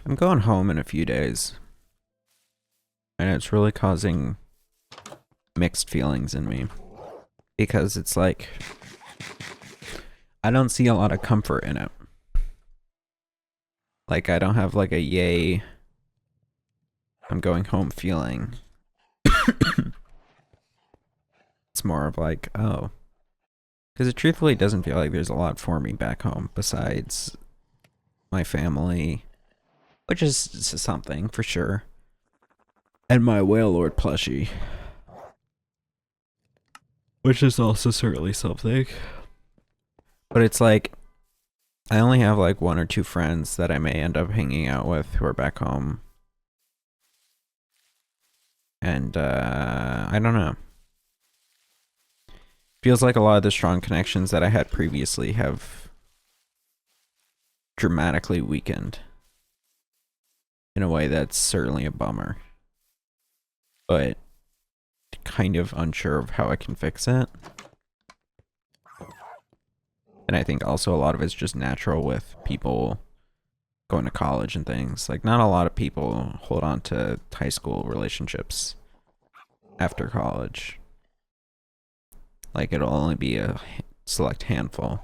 I'm going home in a few days, and it's really causing mixed feelings in me because it's like I don't see a lot of comfort in it. Like I don't have like a yay, I'm going home feeling. It's more of like, oh, because it truthfully doesn't feel like there's a lot for me back home besides my family, which is something for sure, and my Whale Lord plushie, which is also certainly something. But it's like I only have like one or two friends that I may end up hanging out with who are back home. And I don't know. Feels like a lot of the strong connections that I had previously have dramatically weakened in a way that's certainly a bummer. But kind of unsure of how I can fix it. And I think also a lot of it's just natural with people going to college and things. Like, not a lot of people hold on to high school relationships after college. Like, it'll only be a select handful.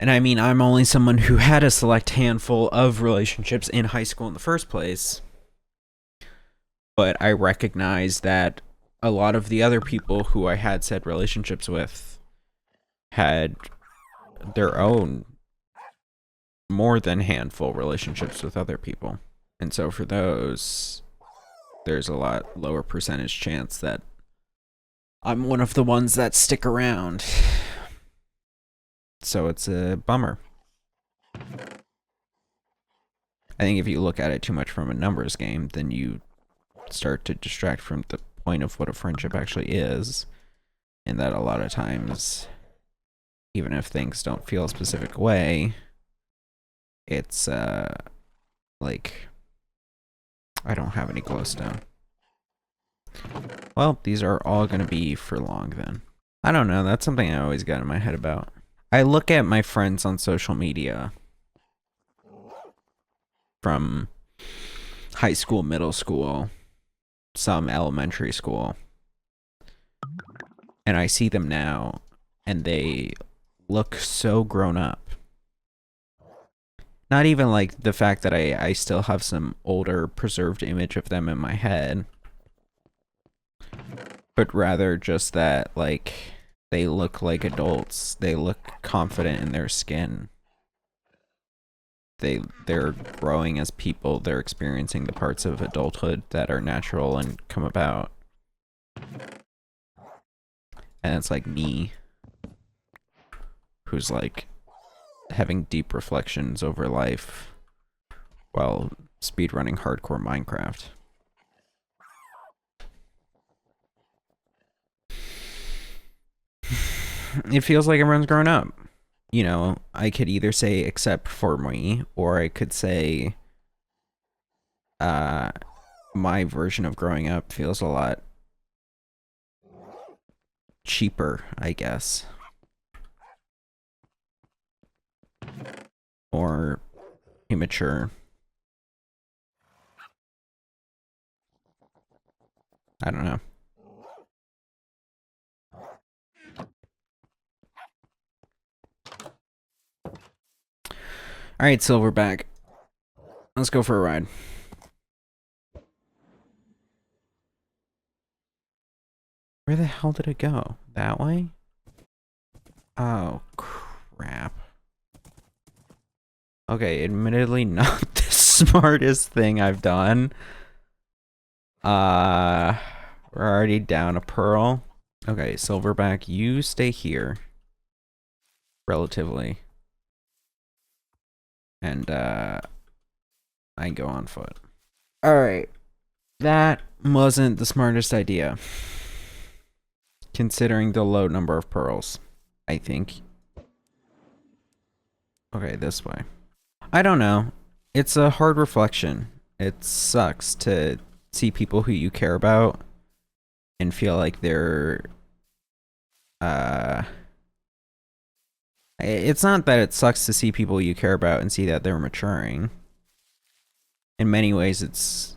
And I mean, I'm only someone who had a select handful of relationships in high school in the first place. But I recognize that a lot of the other people who I had said relationships with had their own more than handful relationships with other people. And so for those, there's a lot lower percentage chance that I'm one of the ones that stick around. So it's a bummer. I think if you look at it too much from a numbers game, then you start to distract from the point of what a friendship actually is. And that a lot of times, even if things don't feel a specific way, it's like I don't have any glowstone. Well, these are all gonna be for long then. I don't know, that's something I always got in my head about. I look at my friends on social media from high school, middle school, some elementary school, and I see them now, and they look so grown up. Not even like the fact that I still have some older preserved image of them in my head, but rather just that, like, they look like adults. They look confident in their skin. They're growing as people. They're experiencing the parts of adulthood that are natural and come about. And it's like me, who's like having deep reflections over life while speedrunning hardcore Minecraft. It feels like everyone's grown up. You know, I could either say except for me, or I could say my version of growing up feels a lot cheaper, I guess. Or immature. I don't know. Alright, Silverback. Let's go for a ride. Where the hell did it go? That way? Oh, crap. Okay, admittedly not the smartest thing I've done. We're already down a pearl. Okay, Silverback, you stay here. Relatively. And, I go on foot. Alright. That wasn't the smartest idea. Considering the low number of pearls, I think. Okay, this way. I don't know. It's a hard reflection. It sucks to see people who you care about and feel like they're it's not that it sucks to see people you care about and see that they're maturing. in many ways it's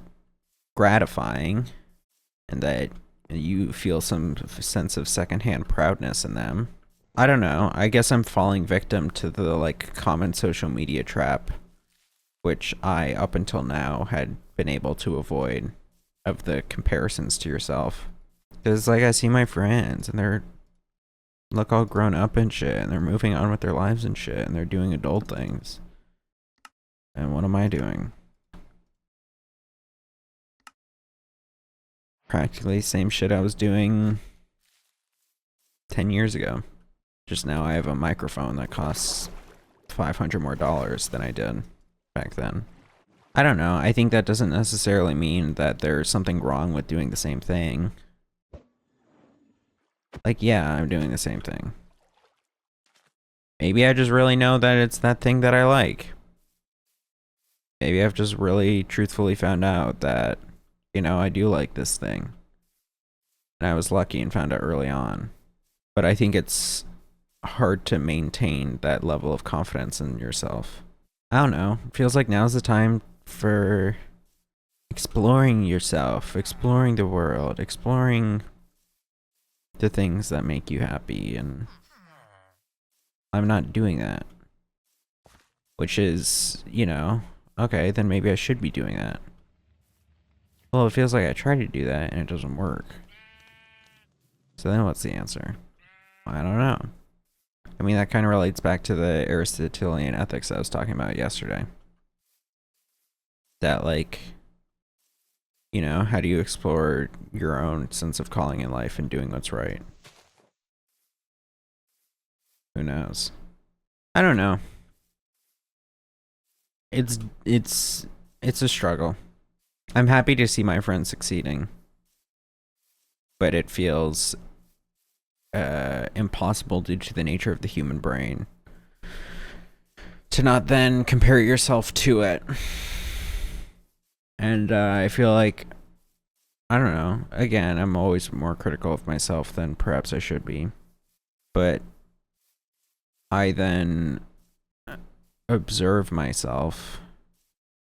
gratifying, and that you feel some sense of secondhand proudness in them. I don't know. I guess I'm falling victim to the like common social media trap, which I up until now had been able to avoid, of the comparisons to yourself. Because like I see my friends and they're look all grown up and shit, and they're moving on with their lives and shit, and they're doing adult things. And what am I doing? Practically same shit I was doing 10 years ago. Just now I have a microphone that costs $500 more than I did back then. I don't know. I think that doesn't necessarily mean that there's something wrong with doing the same thing. Like, yeah, I'm doing the same thing. Maybe I just really know that it's that thing that I like. Maybe I've just really truthfully found out that, you know, I do like this thing. And I was lucky and found out early on. But I think it's hard to maintain that level of confidence in yourself. I don't know. It feels like now's the time for exploring yourself, exploring the world, exploring the things that make you happy, and I'm not doing that. Which is, you know, okay, then maybe I should be doing that. Well, it feels like I try to do that and it doesn't work. So then what's the answer? I don't know. I mean, that kind of relates back to the Aristotelian ethics I was talking about yesterday. That, like, you know, how do you explore your own sense of calling in life and doing what's right? Who knows? I don't know. It's a struggle. I'm happy to see my friends succeeding, but it feels impossible due to the nature of the human brain to not then compare yourself to it. And I feel like, I don't know, again, I'm always more critical of myself than perhaps I should be, but I then observe myself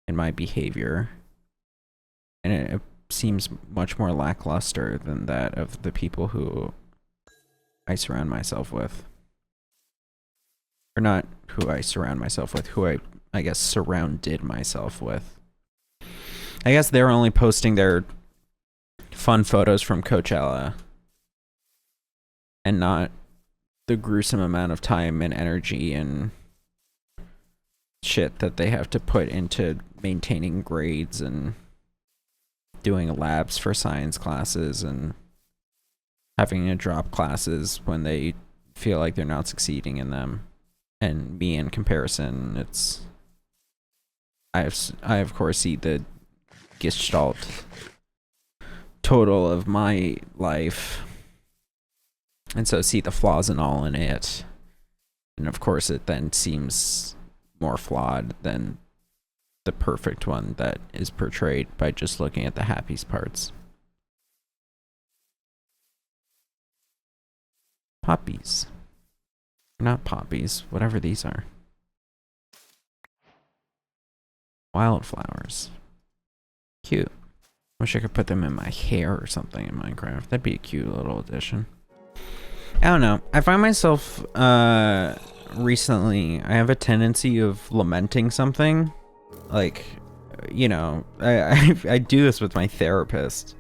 and my behavior, and it seems much more lackluster than that of the people who I surround myself with. Or not who I surround myself with, who I guess surrounded myself with. I guess they're only posting their fun photos from Coachella and not the gruesome amount of time and energy and shit that they have to put into maintaining grades and doing labs for science classes and having to drop classes when they feel like they're not succeeding in them. And me, in comparison, it's I of course see the gestalt total of my life, and so see the flaws and all in it, and of course it then seems more flawed than the perfect one that is portrayed by just looking at the happiest parts. Poppies. Not poppies, whatever these are. Wildflowers. Cute. Wish I could put them in my hair or something in Minecraft. That'd be a cute little addition. I don't know. I find myself, recently, I have a tendency of lamenting something. Like, you know, I do this with my therapist.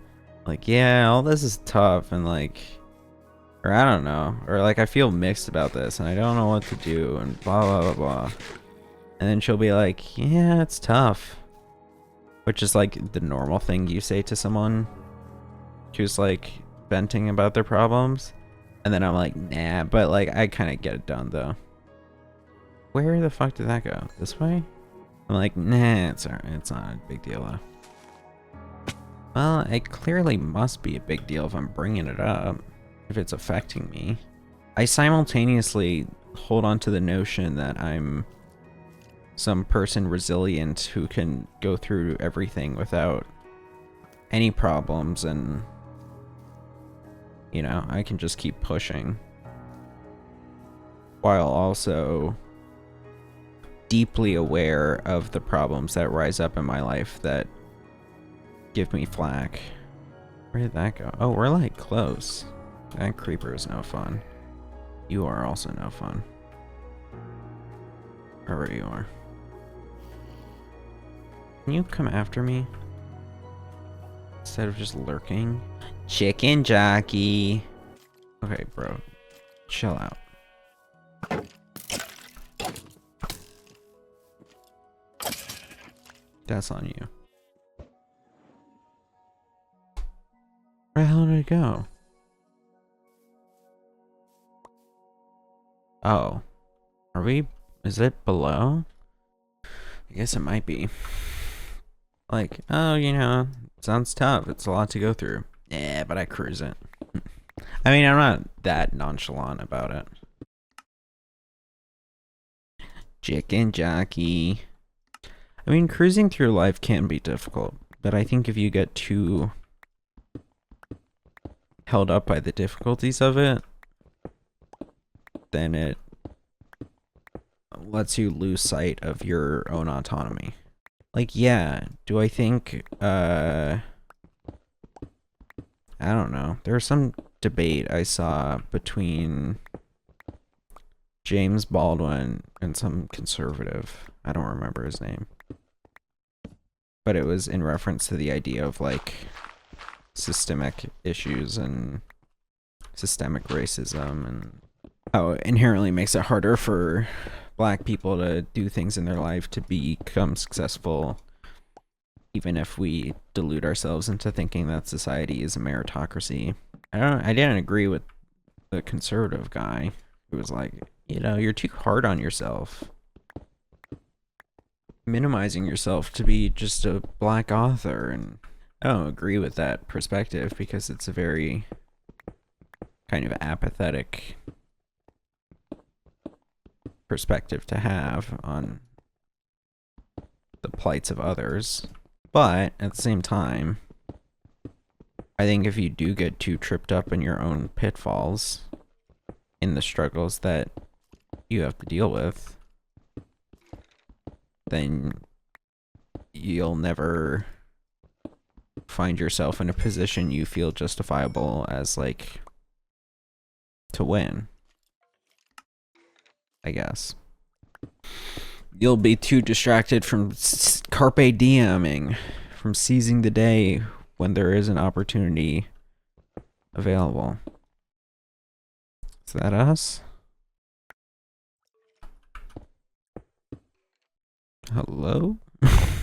Like, yeah, all this is tough, and like, or I don't know, or like I feel mixed about this and I don't know what to do and blah blah blah blah. And then she'll be like, yeah, it's tough. Which is like the normal thing you say to someone who's like venting about their problems. And then I'm like, nah, but like I kind of get it done though. Where the fuck did that go? This way? I'm like, nah, it's alright, it's not a big deal though. Well, it clearly must be a big deal if I'm bringing it up. If it's affecting me. I simultaneously hold on to the notion that I'm some person resilient who can go through everything without any problems, and you know, I can just keep pushing, while also deeply aware of the problems that rise up in my life that give me flack. Where did that go? Oh, we're like close. That creeper is no fun. You are also no fun. Wherever you are. Can you come after me? Instead of just lurking? Chicken jockey. Okay, bro. Chill out. That's on you. Where the hell did it go? Oh. Are we... Is it below? I guess it might be. Like, oh, you know, sounds tough. It's a lot to go through. Yeah, but I cruise it. I mean, I'm not that nonchalant about it. Chicken jockey. I mean, cruising through life can be difficult, but I think if you get too held up by the difficulties of it, then it lets you lose sight of your own autonomy. Like, yeah, do I think, I don't know. There's some debate I saw between James Baldwin and some conservative. I don't remember his name. But it was in reference to the idea of, like, systemic issues and systemic racism and how it inherently makes it harder for black people to do things in their life to become successful, even if we delude ourselves into thinking that society is a meritocracy. I didn't agree with the conservative guy who was like, you know, you're too hard on yourself, minimizing yourself to be just a black author. And I don't agree with that perspective because it's a very kind of apathetic perspective to have on the plights of others. But at the same time, I think if you do get too tripped up in your own pitfalls, in the struggles that you have to deal with, then you'll never find yourself in a position you feel justifiable as, like, to win, I guess. You'll be too distracted from carpe dieming, from seizing the day when there is an opportunity available. Is that us? Hello? I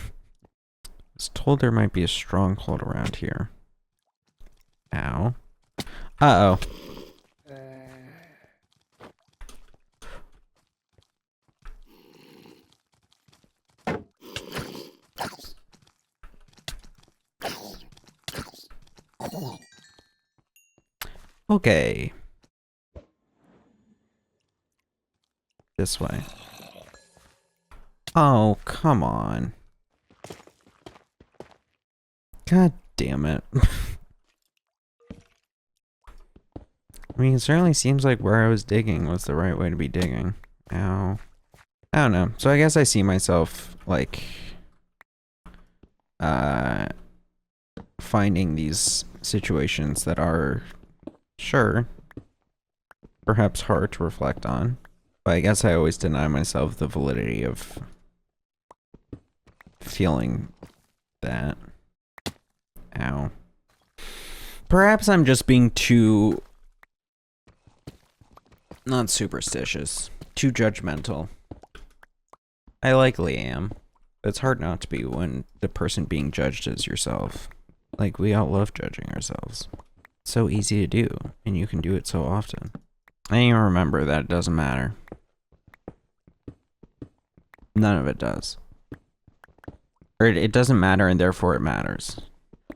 was told there might be a stronghold around here. Ow. Uh-oh. Okay. This way. Oh, come on. God damn it. I mean, it certainly seems like where I was digging was the right way to be digging. Ow. I don't know. So I guess I see myself, like, finding these situations that are, sure, perhaps hard to reflect on. But I guess I always deny myself the validity of feeling that. Ow. Perhaps I'm just being too, not superstitious, too judgmental. I likely am. But it's hard not to be when the person being judged is yourself. Like, we all love judging ourselves. It's so easy to do, and you can do it so often. And you remember that it doesn't matter. None of it does. Or it doesn't matter, and therefore it matters.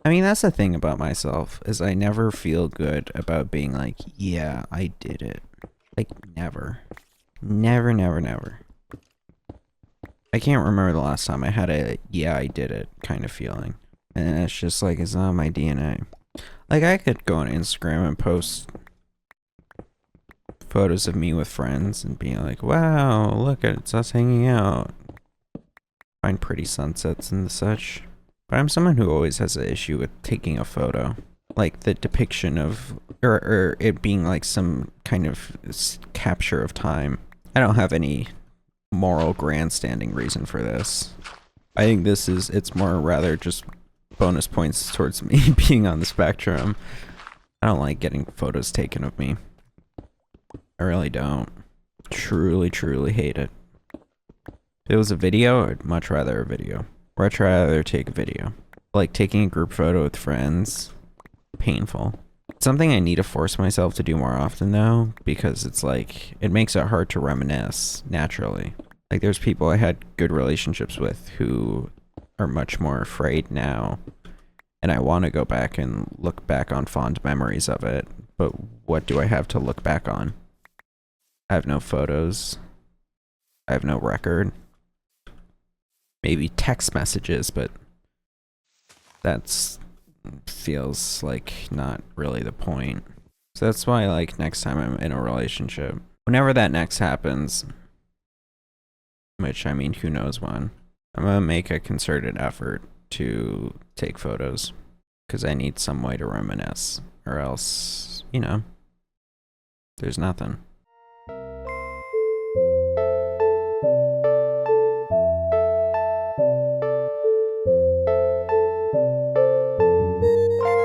I mean, that's the thing about myself, is I never feel good about being like, yeah, I did it. Like, never. Never, never, never. I can't remember the last time I had a, yeah, I did it kind of feeling. And it's just like, it's not my DNA. Like, I could go on Instagram and post photos of me with friends and be like, wow, look, it's us hanging out. find pretty sunsets and such. But I'm someone who always has an issue with taking a photo. Like the depiction of, or it being like some kind of capture of time. I don't have any moral grandstanding reason for this. I think it's more rather just bonus points towards me being on the spectrum. I don't like getting photos taken of me. I really don't. Truly, truly hate it. If it was a video, I'd much rather a video. Or I'd rather take a video. Like taking a group photo with friends, painful. It's something I need to force myself to do more often though, because it's like, it makes it hard to reminisce naturally. Like there's people I had good relationships with who are much more afraid now. And I want to go back and look back on fond memories of it. But what do I have to look back on? I have no photos. I have no record. Maybe text messages, but that's feels like not really the point. So that's why, like, next time I'm in a relationship, whenever that next happens, which I mean, who knows when, I'm gonna make a concerted effort to take photos because I need some way to reminisce, or else, you know, there's nothing.